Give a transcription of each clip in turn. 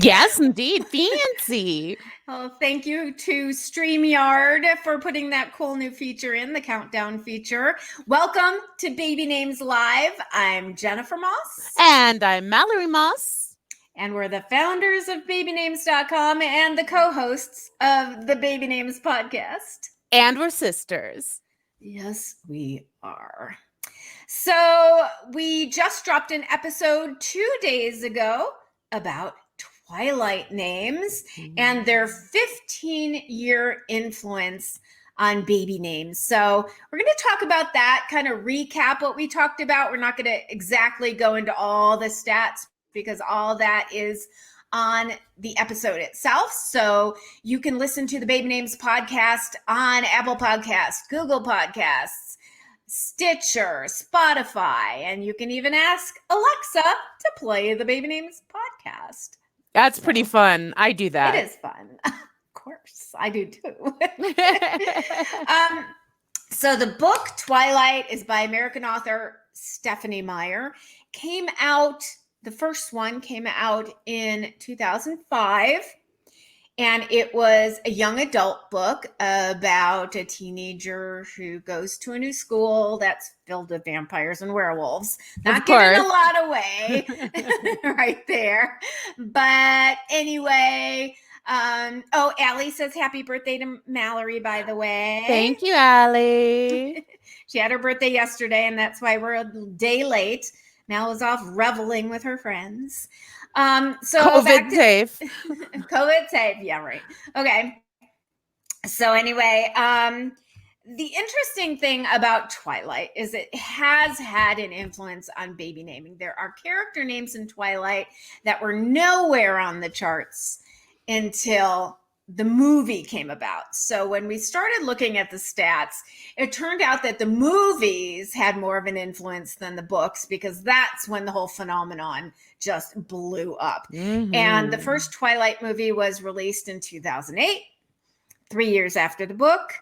Yes, indeed. Fancy. Well, thank you to StreamYard for putting that cool new feature in, the countdown feature. Welcome to Baby Names Live. I'm Jennifer Moss. And I'm Mallory Moss. And we're the founders of BabyNames.com and the co-hosts of the Baby Names podcast. And we're sisters. Yes, we are. So we just dropped an episode 2 days ago about Twilight names and their 15-year influence on baby names. So we're going to talk about that, kind of recap what we talked about. We're not going to exactly go into all the stats because all that is on the episode itself. So you can listen to the Baby Names podcast on Apple Podcasts, Google Podcasts, Stitcher, Spotify, and you can even ask Alexa to play the Baby Names podcast. That's pretty fun. I do that. It is fun. Of course, I do too. So the book Twilight is by American author Stephanie Meyer. The first one came out in 2005. And it was a young adult book about a teenager who goes to a new school that's filled with vampires and werewolves. Not giving a lot away right there. But anyway, Allie says happy birthday to Mallory, by the way. Thank you, Allie. She had her birthday yesterday, and that's why we're a day late. Mal was off reveling with her friends. So COVID safe. COVID safe. Yeah, right. Okay. So anyway, the interesting thing about Twilight is it has had an influence on baby naming. There are character names in Twilight that were nowhere on the charts until the movie came about. So when we started looking at the stats, it turned out that the movies had more of an influence than the books because that's when the whole phenomenon just blew up. Mm-hmm. And the first Twilight movie was released in 2008, 3 years after the book,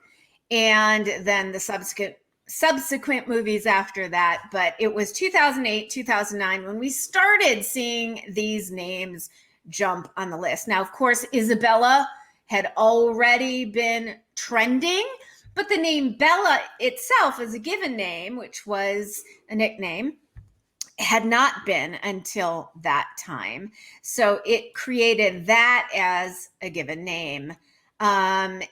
and then the subsequent movies after that. But it was 2008, 2009 when we started seeing these names jump on the list. Now, of course, Isabella had already been trending, but the name Bella itself as a given name, which was a nickname, had not been until that time. So it created that as a given name. And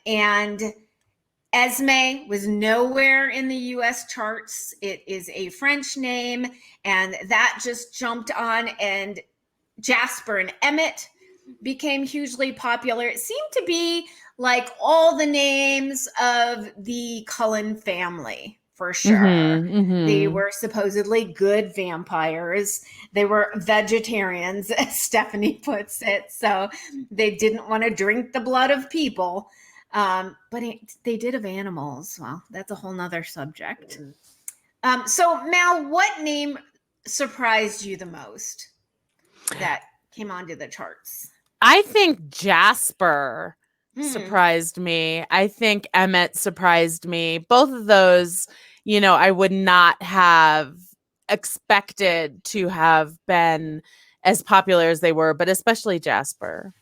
Esme was nowhere in the US charts. It is a French name, and that just jumped on, and Jasper and Emmett became hugely popular. It seemed to be like all the names of the Cullen family, for sure. Mm-hmm, mm-hmm. They were supposedly good vampires. They were vegetarians, as Stephanie puts it. So they didn't want to drink the blood of people. But they did of animals. Well, that's a whole nother subject. So Mal, what name surprised you the most that came onto the charts? I think Jasper surprised me. I think Emmett surprised me. Both of those, I would not have expected to have been as popular as they were, but especially Jasper.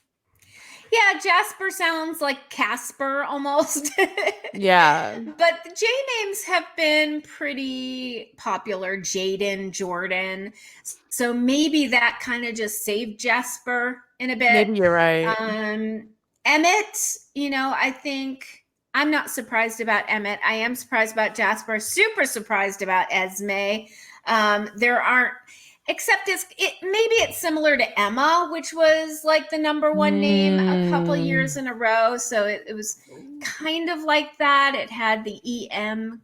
Yeah, Jasper sounds like Casper almost. Yeah. But the J names have been pretty popular. Jaden, Jordan. So maybe that kind of just saved Jasper in a bit. Maybe you're right. Emmett, I think I'm not surprised about Emmett. I am surprised about Jasper. Super surprised about Esme. There aren't, except maybe it's similar to Emma, which was like the number one name a couple of years in a row. So it was kind of like that. It had the EM,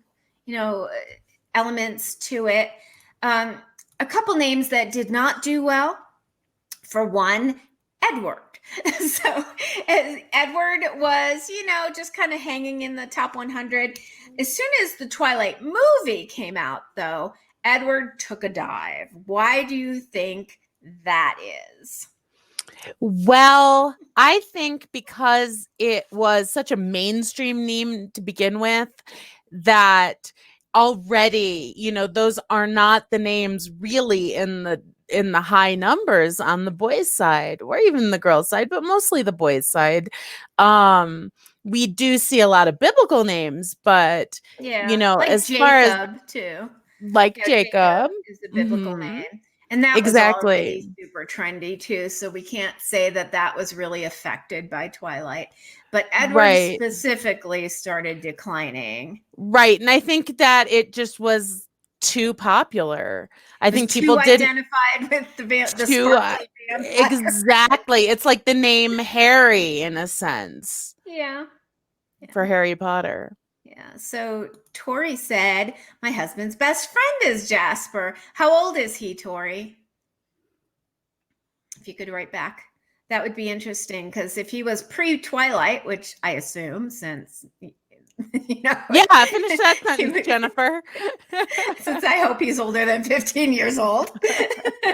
elements to it. A couple names that did not do well. For one, Edward. So Edward was, just kind of hanging in the top 100. As soon as the Twilight movie came out, though, Edward took a dive. Why do you think that is? Well, I think because it was such a mainstream name to begin with, that already, those are not the names really in the in the high numbers on the boys' side, or even the girls' side, but mostly the boys' side. We do see a lot of biblical names, but Yeah, like as far as Jacob too. like Jacob Jacob, is a biblical mhm, name. And that was exactly. already super trendy too. So we can't say that that was really affected by Twilight. But Edward Right. specifically started declining. Right. And I think that it just was too popular. I Was think people too didn't identified with the too sparkly vampire. exactly. It's like the name Harry in a sense Yeah. for Yeah. Harry Potter. Yeah. So Tori said, my husband's best friend is Jasper. How old is he, Tori? If you could write back, that would be interesting, because if he was pre-Twilight, which I assume, since Yeah, finish that sentence, Jennifer. since I hope he's older than 15 years old,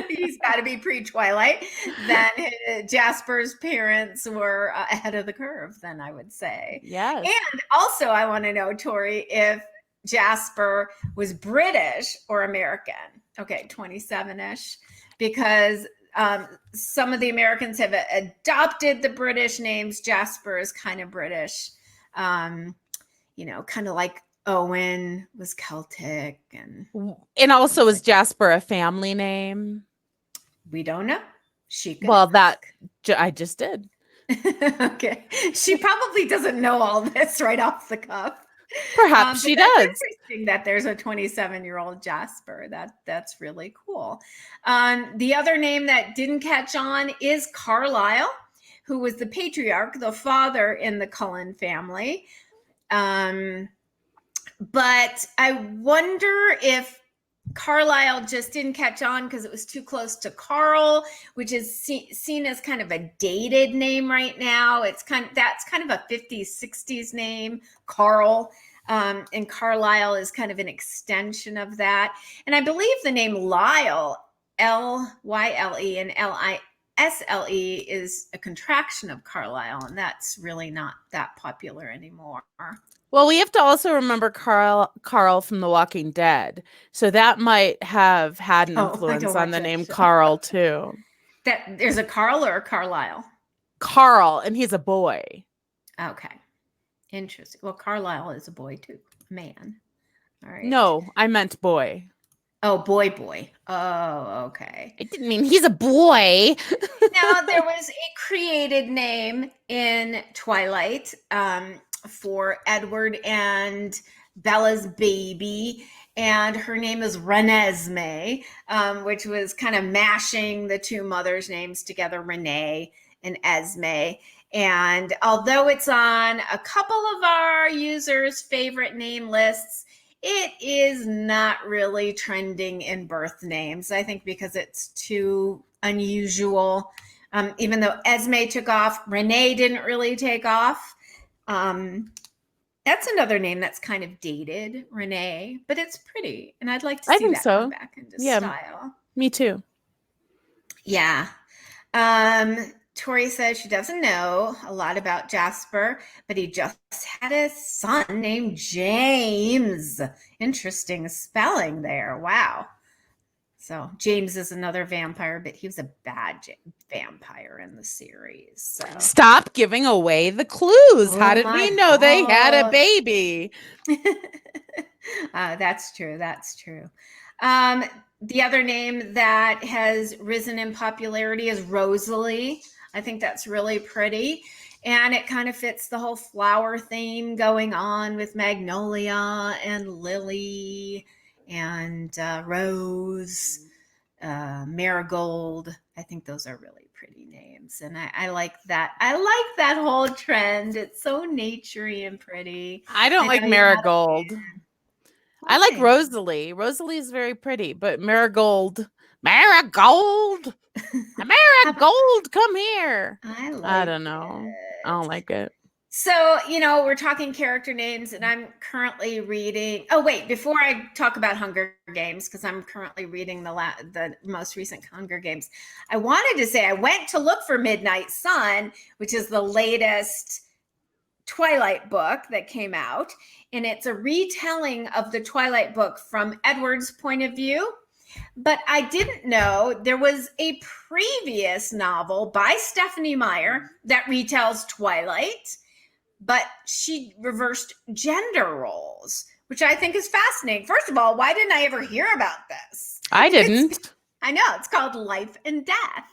he's got to be pre-Twilight. Then Jasper's parents were ahead of the curve, then I would say. Yes. And also, I want to know, Tori, if Jasper was British or American. Okay, 27-ish, because some of the Americans have adopted the British names. Jasper is kind of British, kind of like Owen was Celtic, and also is Jasper a family name? We don't know. She could. Well, that I just did. Okay, she probably doesn't know all this right off the cuff. Perhaps she does. Interesting that there's a 27-year-old Jasper. That's really cool. The other name that didn't catch on is Carlisle, who was the patriarch, the father in the Cullen family. But I wonder if Carlisle just didn't catch on because it was too close to Carl, which is seen as kind of a dated name right now. That's kind of a 50s, 60s name, Carl. And Carlisle is kind of an extension of that. And I believe the name Lyle, Lyle and Lisle, is a contraction of Carlisle, and that's really not that popular anymore. Well, we have to also remember Carl from The Walking Dead. So that might have had an influence on the name Carl too. That there's a Carl or a Carlisle? Carl, and he's a boy. Okay. Interesting. Well, Carlisle is a boy too. Man. All right. No, I meant boy. Oh, boy. Oh, okay. I didn't mean he's a boy. Now, there was a created name in Twilight for Edward and Bella's baby, and her name is Renesmee, which was kind of mashing the two mothers' names together, Renee and Esme. And although it's on a couple of our users' favorite name lists, it is not really trending in birth names, I think, because it's too unusual. Even though Esme took off, Renee didn't really take off. That's another name that's kind of dated, Renee, but it's pretty, and I'd like to see that come back into style. Me too. Yeah. Tori says she doesn't know a lot about Jasper, but he just had a son named James. Interesting spelling there. Wow. So James is another vampire, but he was a bad vampire in the series. So. Stop giving away the clues. How did we know they had a baby? That's true. That's true. The other name that has risen in popularity is Rosalie. I think that's really pretty. And it kind of fits the whole flower theme going on with Magnolia and Lily and Rose, Marigold. I think those are really pretty names. And I like that. I like that whole trend. It's so naturey and pretty. I don't like Marigold. I like Rosalie. Rosalie is very pretty, but Marigold, come here. I don't know. I don't like it. So, we're talking character names, and I'm currently reading. Oh, wait, before I talk about Hunger Games, because I'm currently reading the most recent Hunger Games, I wanted to say I went to look for Midnight Sun, which is the latest Twilight book that came out, and it's a retelling of the Twilight book from Edward's point of view. But I didn't know there was a previous novel by Stephanie Meyer that retells Twilight, but she reversed gender roles, which I think is fascinating. First of all, why didn't I ever hear about this? I didn't. I know, it's called Life and Death.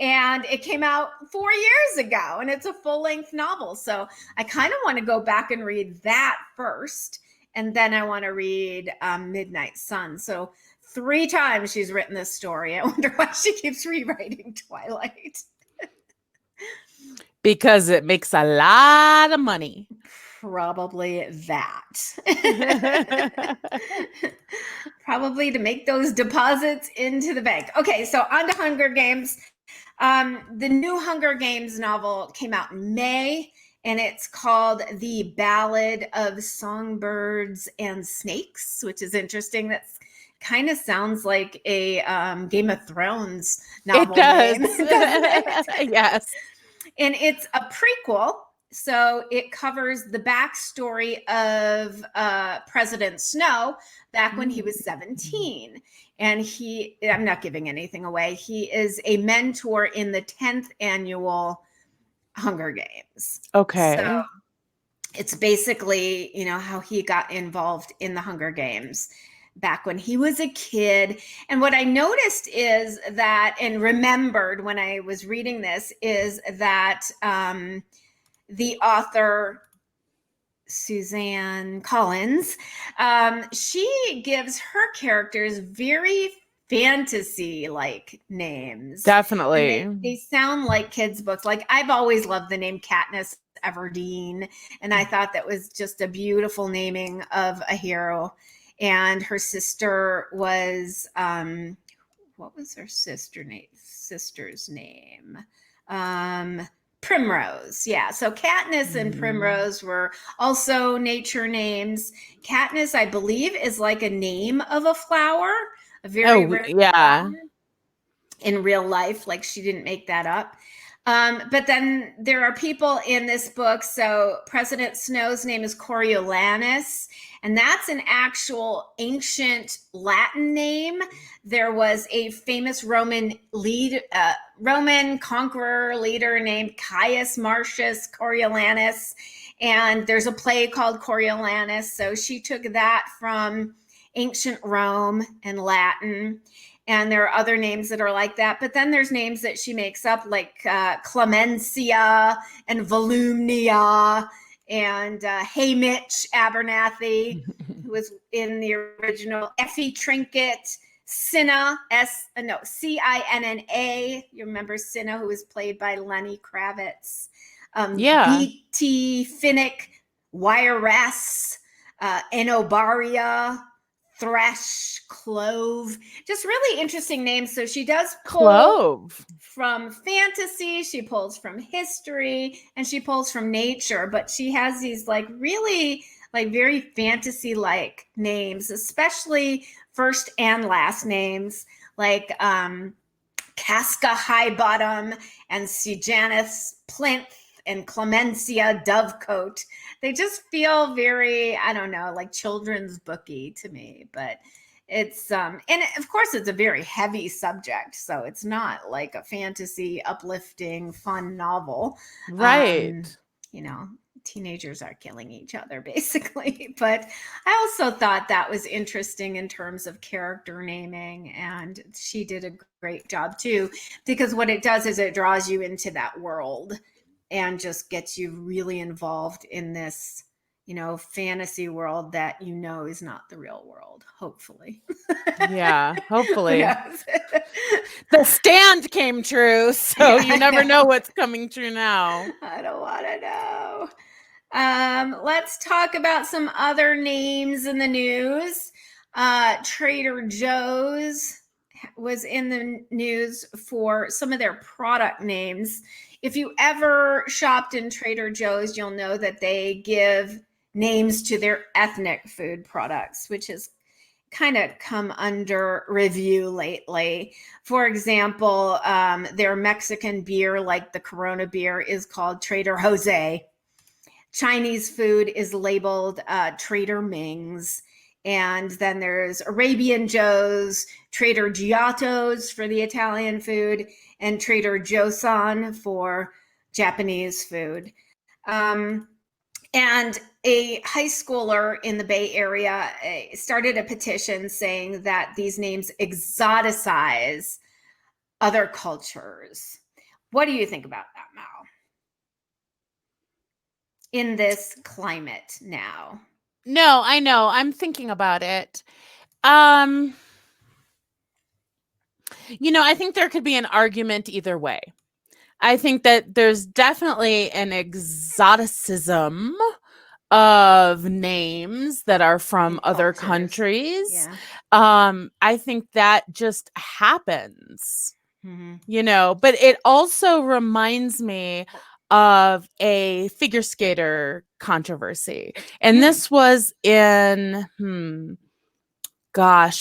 And it came out 4 years ago, and it's a full-length novel. So I kind of want to go back and read that first, and then I want to read Midnight Sun. So 3 times she's written this story. I wonder why she keeps rewriting Twilight. Because it makes a lot of money. Probably that. Probably to make those deposits into the bank. Okay, so on to Hunger Games. The new Hunger Games novel came out in May, and it's called The Ballad of Songbirds and Snakes, which is interesting. That's kind of sounds like a Game of Thrones novel. It does. Name, doesn't it? Yes. And it's a prequel. So it covers the backstory of President Snow back when he was 17. And I'm not giving anything away, he is a mentor in the 10th annual Hunger Games. Okay. So it's basically, how he got involved in the Hunger Games back when he was a kid. And what I noticed is that, and remembered when I was reading this, is that the author, Suzanne Collins, she gives her characters very fantasy-like names. Definitely. They sound like kids' books. Like, I've always loved the name Katniss Everdeen, and I thought that was just a beautiful naming of a hero. And her sister was, what was her sister's name? Primrose. Yeah. So Katniss and Primrose were also nature names. Katniss, I believe, is like a name of a flower, a very rare flower in real life. Like, she didn't make that up. But then there are people in this book. So President Snow's name is Coriolanus, and that's an actual ancient Latin name. There was a famous Roman conqueror leader named Caius Marcius Coriolanus, and there's a play called Coriolanus. So she took that from ancient Rome and Latin. And there are other names that are like that. But then there's names that she makes up, like Clemencia and Volumnia and Haymitch Abernathy, who was in the original, Effie Trinket, Cinna, Cinna. You remember Cinna, who was played by Lenny Kravitz. B.T. Finnick, Wiress, Enobaria, Thresh, Clove, just really interesting names. So she does pull from fantasy, she pulls from history, and she pulls from nature, but she has these really very fantasy-like names, especially first and last names, like Casca Highbottom and Sejanus Plinth and Clemencia Dovecote. They just feel very, I don't know, like children's booky to me, but it's, and of course it's a very heavy subject. So it's not like a fantasy, uplifting, fun novel. Right. Teenagers are killing each other basically, but I also thought that was interesting in terms of character naming, and she did a great job too, because what it does is it draws you into that world and just gets you really involved in this, fantasy world that is not the real world, hopefully. Yeah, hopefully. The Stand came true, so you never know what's coming true now. I don't want to know. Let's talk about some other names in the news. Trader Joe's was in the news for some of their product names. If you ever shopped in Trader Joe's, you'll know that they give names to their ethnic food products, which has kind of come under review lately. For example, their Mexican beer, like the Corona beer, is called Trader Jose. Chinese food is labeled Trader Ming's. And then there's Arabian Joe's, Trader Giotto's for the Italian food, and Trader Joe's for Japanese food. And a high schooler in the Bay Area started a petition saying that these names exoticize other cultures. What do you think about that, Mal? In this climate now? No, I know. I'm thinking about it. I think there could be an argument either way. I think that there's definitely an exoticism of names that are from other countries. Yeah. I think that just happens, but it also reminds me of a figure skater controversy. And this was in,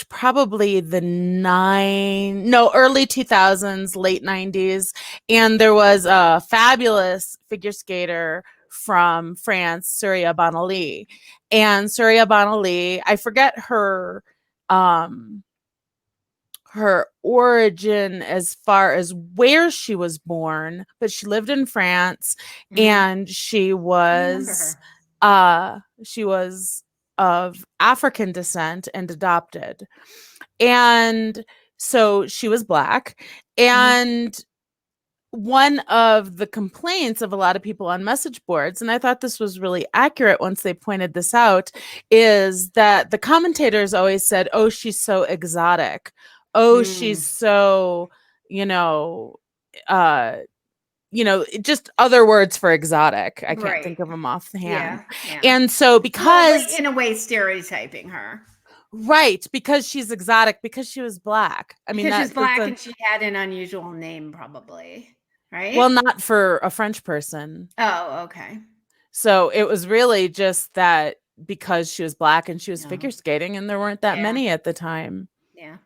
probably the early 2000s, late 90s. And there was a fabulous figure skater from France, Surya Bonali. And Surya Bonali, I forget her origin as far as where she was born, but she lived in France, and she was of African descent and adopted. And so she was Black. And one of the complaints of a lot of people on message boards, and I thought this was really accurate once they pointed this out, is that the commentators always said, "Oh, she's so exotic. Oh, she's so, just other words for exotic." I can't think of them off the hand. Yeah. And so because in a way stereotyping her. Right, because she's exotic, because she was Black. I mean, because she's Black and she had an unusual name, probably, right? Well, not for a French person. Oh, okay. So it was really just that because she was Black and she was figure skating, and there weren't that many at the time. Yeah.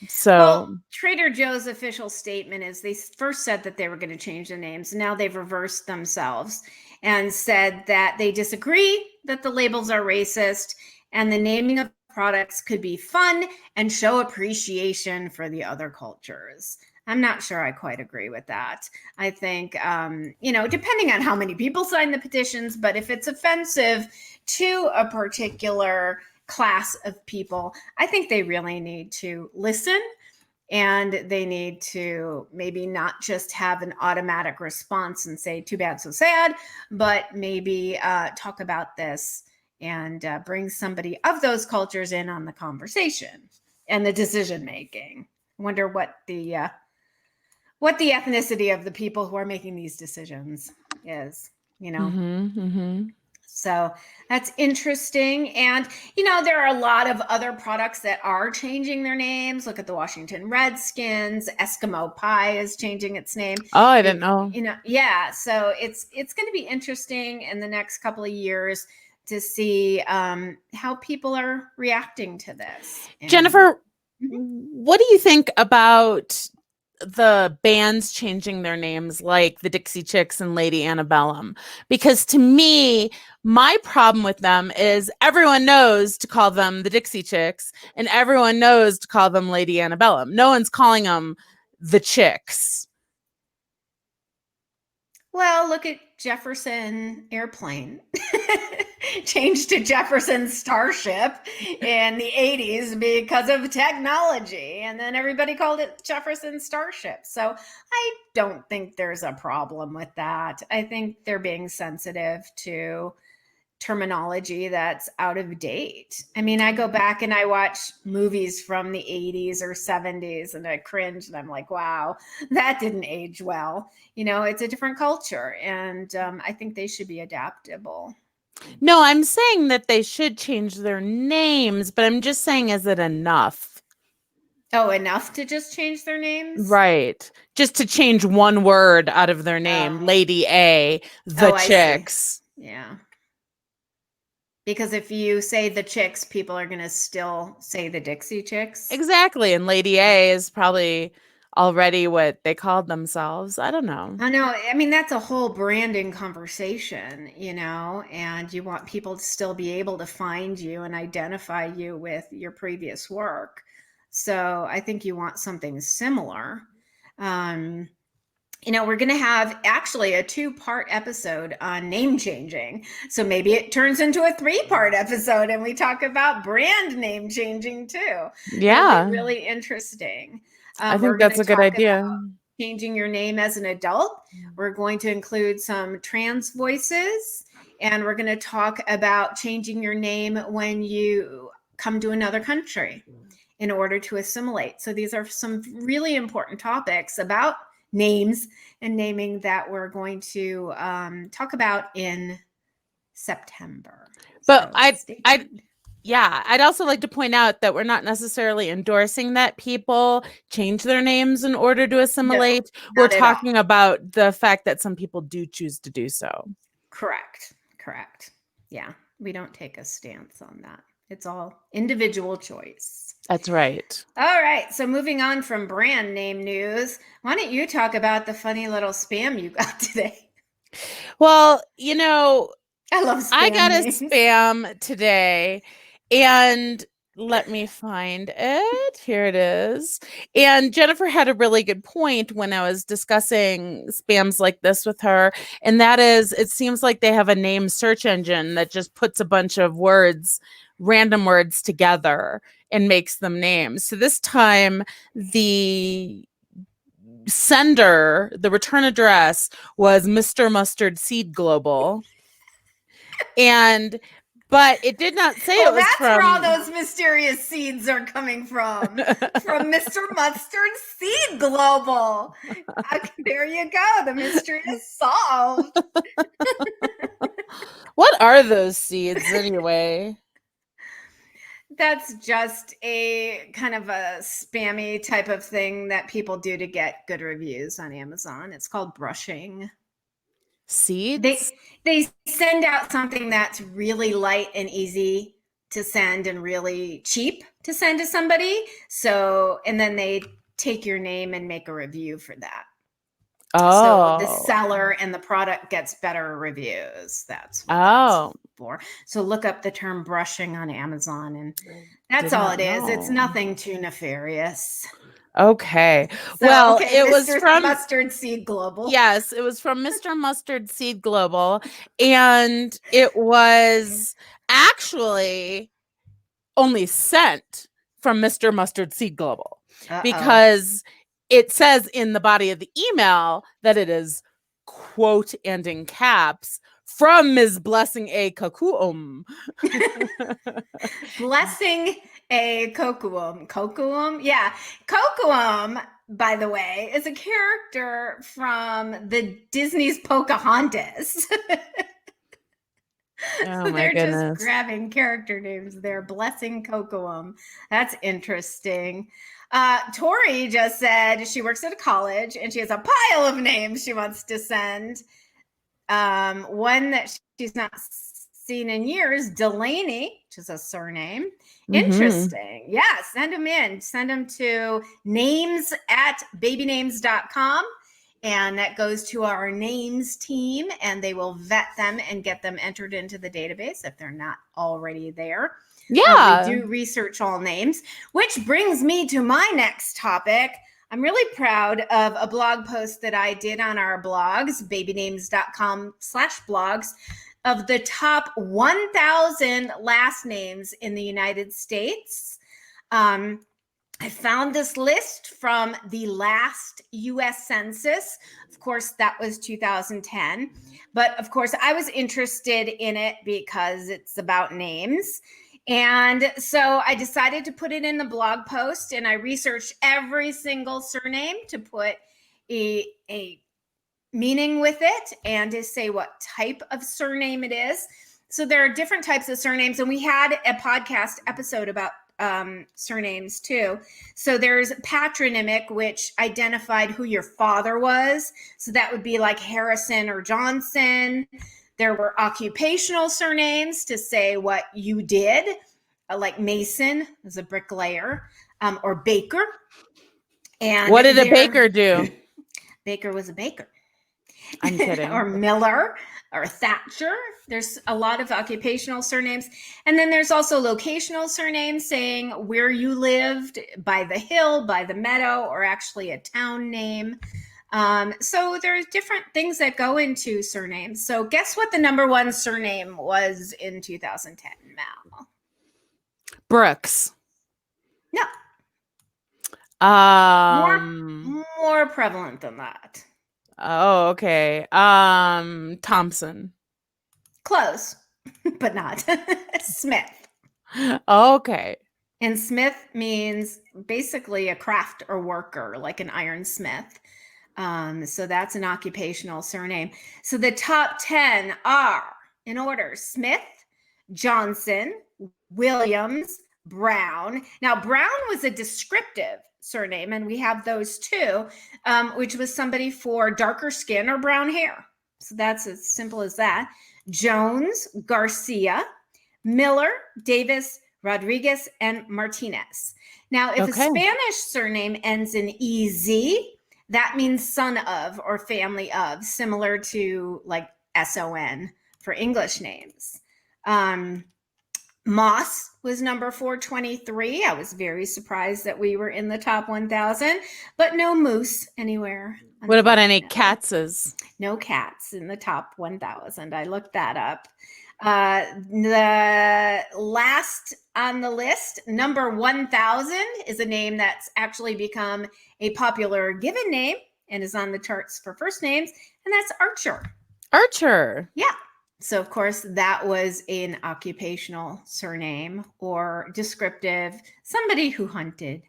So Trader Joe's official statement is they first said that they were going to change the names. Now they've reversed themselves and said that they disagree that the labels are racist, and the naming of products could be fun and show appreciation for the other cultures. I'm not sure I quite agree with that. I think, depending on how many people sign the petitions, but if it's offensive to a particular class of people, I think they really need to listen, and they need to maybe not just have an automatic response and say, "Too bad, so sad," but maybe talk about this and bring somebody of those cultures in on the conversation and the decision making. I wonder what the ethnicity of the people who are making these decisions is, So that's interesting. And, there are a lot of other products that are changing their names. Look at the Washington Redskins. Eskimo Pie is changing its name. Oh, I didn't know. Yeah. So it's going to be interesting in the next couple of years to see how people are reacting to this. Jennifer, what do you think about the bands changing their names, like the Dixie Chicks and Lady Antebellum? Because to me, my problem with them is everyone knows to call them the Dixie Chicks and everyone knows to call them Lady Antebellum. No one's calling them the Chicks. Well, look at Jefferson Airplane. Changed to Jefferson Starship in the 80s because of technology. And then everybody called it Jefferson Starship. So I don't think there's a problem with that. I think they're being sensitive to terminology that's out of date. I mean, I go back and I watch movies from the 80s or 70s and I cringe and I'm like, wow, that didn't age well. It's a different culture, and I think they should be adaptable. No, I'm saying that they should change their names, but I'm just saying, is it enough? Oh, enough to just change their names? Right. Just to change one word out of their name, Lady A, the Chicks. Yeah. Because if you say the Chicks, people are going to still say the Dixie Chicks. Exactly. And Lady A is probably already what they called themselves. I don't know. I know. I mean, that's a whole branding conversation, and you want people to still be able to find you and identify you with your previous work. So I think you want something similar. We're going to have actually a 2-part episode on name changing. So maybe it turns into a 3-part episode and we talk about brand name changing too. Yeah. It'll be really interesting. I think that's a good idea. Changing your name as an adult. We're going to include some trans voices, and we're going to talk about changing your name when you come to another country in order to assimilate. So these are some really important topics about names and naming that we're going to talk about in September. But I'd also like to point out that we're not necessarily endorsing that people change their names in order to assimilate. No, we're talking about the fact that some people do choose to do so. Correct. Yeah, we don't take a stance on that. It's all individual choice. That's right. All right. So moving on from brand name news, why don't you talk about the funny little spam you got today? Well, I love spam. I got a spam today, and let me find it. Here it is. And Jennifer had a really good point when I was discussing spams like this with her. And that is, it seems like they have a name search engine that just puts a bunch of words, random words together and makes them names. So this time the sender, the return address was Mr. Mustard Seed Global. But it did not say it was from... That's where all those mysterious seeds are coming from Mr. Mustard Seed Global. There you go. The mystery is solved. What are those seeds anyway? That's just a kind of a spammy type of thing that people do to get good reviews on Amazon. It's called brushing. Seeds? They send out something that's really light and easy to send and really cheap to send to somebody. And then they take your name and make a review for that. Oh. So the seller and the product gets better reviews. That's what that's for. So look up the term brushing on Amazon, and that's all it is. It's nothing too nefarious. Okay. It was from Mustard Seed Global. Yes, it was from Mr. Mustard Seed Global, and it was actually only sent from Mr. Mustard Seed Global because it says in the body of the email that it is, quote, and in caps, from Ms. Blessing A. Kokuum. Blessing A. Kokuum. Kokuum? Yeah. Kokuum, by the way, is a character from the Disney's Pocahontas. Oh, so they're goodness. Just grabbing character names there. Blessing Kokuum. That's interesting. Tori just said she works at a college and she has a pile of names she wants to send. One that she's not seen in years, Delaney, which is a surname. Interesting. Yeah, send them in. Send them to names@babynames.com. And that goes to our names team, and they will vet them and get them entered into the database if they're not already there. Yeah. We do research all names, which brings me to my next topic. I'm really proud of a blog post that I did on our blogs, babynames.com/blogs, of the top 1,000 last names in the United States. I found this list from the last U.S. Census. Of course, that was 2010. But of course, I was interested in it because it's about names. And so I decided to put it in the blog post, and I researched every single surname to put a meaning with it and to say what type of surname it is. So there are different types of surnames, and we had a podcast episode about surnames too. So there's patronymic, which identified who your father was. So that would be like Harrison or Johnson. There were occupational surnames to say what you did, like Mason is a bricklayer, or Baker. And what did a baker do? Baker was a baker. I'm kidding. Or Miller or Thatcher. There's a lot of occupational surnames. And then there's also locational surnames saying where you lived, by the hill, by the meadow, or actually a town name. So there's different things that go into surnames. So guess what the number one surname was in 2010, Mal? Brooks. No. More prevalent than that. Oh, okay. Thompson. Close, but not. Smith. Okay. And Smith means basically a craft or worker, like an ironsmith. So that's an occupational surname. So the top 10 are, in order, Smith, Johnson, Williams, Brown. Now, Brown was a descriptive surname, and we have those too, which was somebody for darker skin or brown hair. So that's as simple as that. Jones, Garcia, Miller, Davis, Rodriguez, and Martinez. Now, if a Spanish surname ends in EZ, that means son of or family of, similar to like SON for English names. Moss was number 423. I was very surprised that we were in the top 1,000, but no moose anywhere. What about any Katz's? No cats in the top 1,000. I looked that up. The last on the list, number 1,000, is a name that's actually become a popular given name and is on the charts for first names, and that's Archer. Archer. Yeah. So, of course, that was an occupational surname or descriptive, somebody who hunted.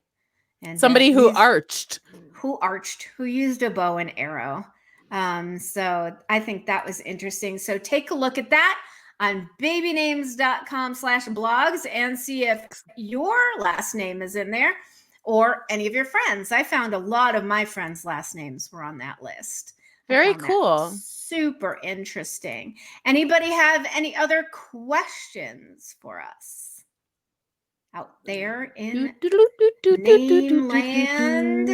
And somebody who arched. Who used a bow and arrow. So I think that was interesting. So take a look at that on babynames.com/blogs and see if your last name is in there or any of your friends. I found a lot of my friends' last names were on that list. Very cool. Super interesting. Anybody have any other questions for us out there in name land?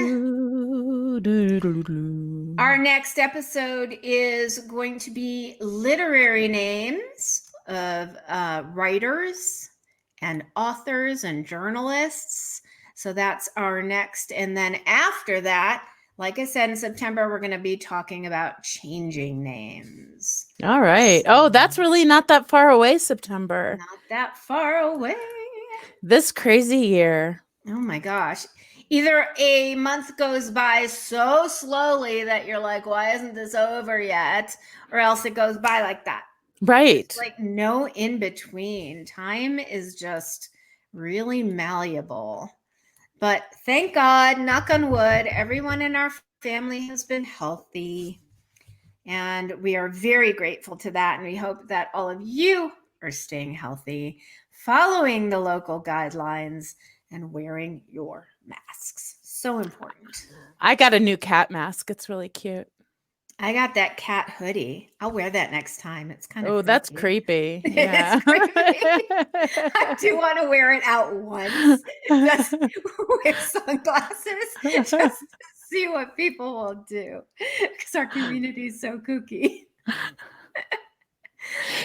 Our next episode is going to be literary names of writers and authors and journalists. So that's our next. And then after that, like I said, in September, we're going to be talking about changing names. All right. Oh, that's really not that far away, September. Not that far away. This crazy year. Oh my gosh. Either a month goes by so slowly that you're like, why isn't this over yet? Or else it goes by like that. Right. It's like no in between. Time is just really malleable. But thank God, knock on wood, everyone in our family has been healthy. And we are very grateful to that. And we hope that all of you are staying healthy, following the local guidelines, and wearing your masks. So important. I got a new cat mask. It's really cute. I got that cat hoodie. I'll wear that next time. It's kind of creepy. That's creepy. Yeah. It's creepy. I do want to wear it out once. Just wear sunglasses. Just to see what people will do. Because our community is so kooky.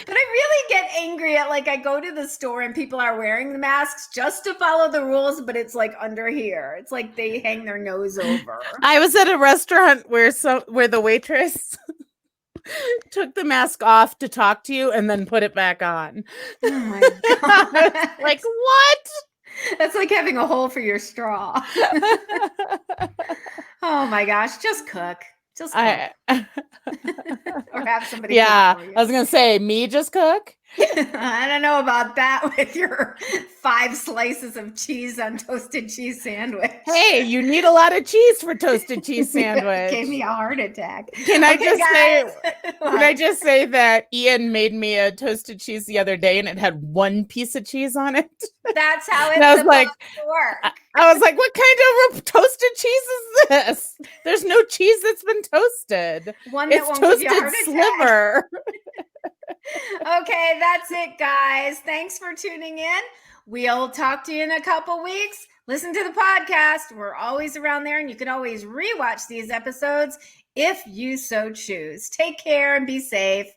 But I really get angry at, like, I go to the store and people are wearing the masks just to follow the rules, but it's like under here. It's like they hang their nose over. I was at a restaurant where the waitress took the mask off to talk to you and then put it back on. Oh my God. Like, what? That's like having a hole for your straw. Oh my gosh, just cook. Just cook. Or have somebody cook for you. I was gonna say, me just cook. I don't know about that with your 5 slices of cheese on toasted cheese sandwich. Hey, you need a lot of cheese for toasted cheese sandwich. Gave me a heart attack. Can I just say that Ian made me a toasted cheese the other day and it had 1 piece of cheese on it? That's how it's supposed to work. I was like, what kind of toasted cheese is this? There's no cheese that's been toasted. One that won't give you a heart attack. Sliver. Okay, that's it, guys. Thanks for tuning in. We'll talk to you in a couple weeks. listen to the podcast. We're always around there, and you can always rewatch these episodes if you so choose. Take care and be safe.